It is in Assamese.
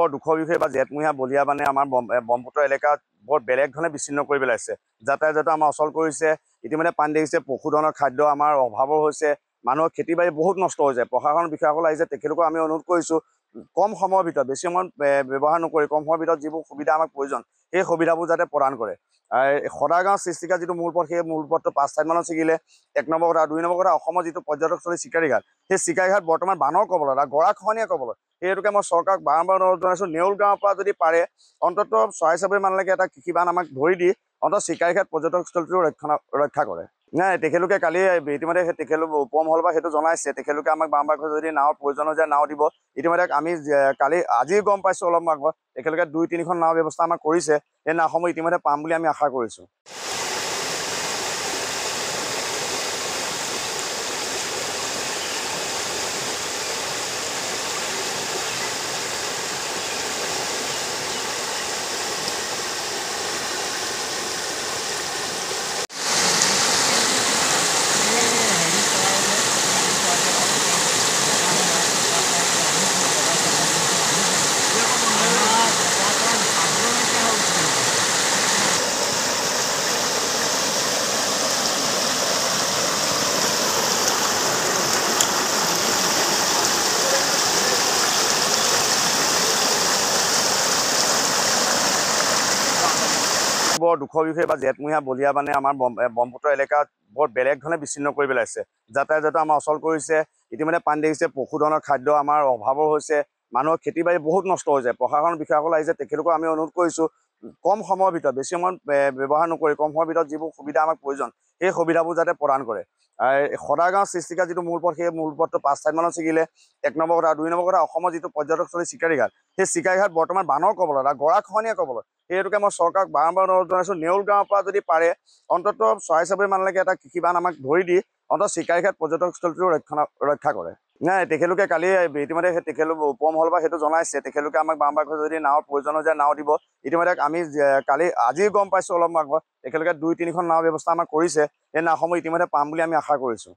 বৰ দুখৰ বিষয় বা জেঠমহীয়া বলিয়া মানে আমাৰ ব্ৰহ্মপুত্ৰ এলেকাত বৰ বেলেগ ধৰণে বিচ্ছিন্ন কৰি পেলাইছে। যাতায়াত আমাৰ অচল কৰিছে। ইতিমধ্যে পানী দেখিছে, পশুধনৰ খাদ্য আমাৰ অভাৱো হৈছে, মানুহৰ খেতি বাৰী বহুত নষ্ট হৈছে। প্ৰশাসন বিষয়াসকল আহিছে, তেখেতলোকক আমি অনুৰোধ কৰিছোঁ কম সময়ৰ ভিতৰত, বেছি সময় ব্যৱহাৰ নকৰি কম সময়ৰ ভিতৰত যিবোৰ সুবিধা আমাক প্ৰয়োজন সেই সুবিধাবোৰ যাতে প্ৰদান কৰে। সদা গাঁৱৰ সৃষ্টিকা যিটো মূল পথ, সেই মূল পথটো 5 ঠাইমানত ছিগিলে। 1 নম্বৰ কথা। 2 নম্বৰ কথা, অসমৰ যিটো পৰ্যটকস্থলী চিকাৰীঘাট, সেই চিকাৰীঘাট বৰ্তমান বানৰ কবলত আৰু গৰাখহনীয়া কবলত। সেইহেতুকে মই চৰকাৰক বাৰম্বাৰ অনুৰোধ জনাইছোঁ, নেউল গাঁৱৰ পৰা যদি পাৰে অন্ততঃ চৰাই চাবৰি মানলৈকে এটা কৃষিবান আমাক ধৰি দি অন্ততঃ চিকাৰীঘাট পৰ্যটকস্থলীটো ৰক্ষা কৰে। নাই, তেখেতলোকে কালি ইতিমধ্যে তেখেতলোক উপমহলৰ পৰা সেইটো জনাইছে। তেখেতলোকে আমাক বাৰম্বাৰ যদি নাৱৰ প্ৰয়োজন হৈ যায় নাও দিব। ইতিমধ্যে আমি আজি গম পাইছোঁ অলপ আগত, তেখেতলোকে 2-3খন নাও ব্যৱস্থা আমাক কৰিছে। সেই নাওসমূহ ইতিমধ্যে পাম বুলি আমি আশা কৰিছোঁ। বৰ দুখৰ বিষয় বা জেঠমহীয়া বলিয়া মানে আমাৰ ব্ৰহ্মপুত্ৰ এলেকাত বৰ বেলেগ ধৰণে বিচ্ছিন্ন কৰি পেলাইছে। যাতায়াত আমাৰ অচল কৰিছে। ইতিমধ্যে পানী দেখিছে, পশুধনৰ খাদ্য আমাৰ অভাৱো হৈছে, মানুহৰ খেতি বাৰী বহুত নষ্ট হৈছে। প্ৰশাসন বিষয়াসকল আহিছে, তেখেতলোকক আমি অনুৰোধ কৰিছোঁ কম সময়ৰ ভিতৰত, বেছি সময় ব্যৱহাৰ নকৰি কম সময়ৰ ভিতৰত যিবোৰ সুবিধা আমাক প্ৰয়োজন সেই সুবিধাবোৰ যাতে প্ৰদান কৰে। সদা গাঁৱৰ সৃষ্টিকা যিটো মূল পথ, সেই মূল পথটো 5 ঠাইমানত ছিগিলে। 1 নম্বৰ কথা। 2 নম্বৰ কথা, অসমৰ যিটো পৰ্যটকস্থলী চিকাৰীঘাট, সেই চিকাৰীঘাট বৰ্তমান বানৰ কবলত আৰু গৰাখহনীয়া কবলত। সেইহেতুকে মই চৰকাৰক বাৰম্বাৰ অনুৰোধ জনাইছোঁ, নেউল গাঁৱৰ পৰা যদি পাৰে অন্ততঃ চৰাই চাবৰি মানলৈকে এটা কৃষিবান আমাক ধৰি দি অন্ততঃ চিকাৰীঘাট পৰ্যটকস্থলীটো ৰক্ষা কৰে। নাই, তেখেতলোকে কালি ইতিমধ্যে তেখেতলোক উপমহলৰ পৰা সেইটো জনাইছে। তেখেতলোকে আমাক বাৰম্বাৰ যদি নাৱৰ প্ৰয়োজন হৈ যায় নাও দিব। ইতিমধ্যে আমি আজি গম পাইছোঁ অলপ আগত, তেখেতলোকে 2-3খন নাও ব্যৱস্থা আমাক কৰিছে। সেই নাওসমূহ ইতিমধ্যে পাম বুলি আমি আশা কৰিছোঁ।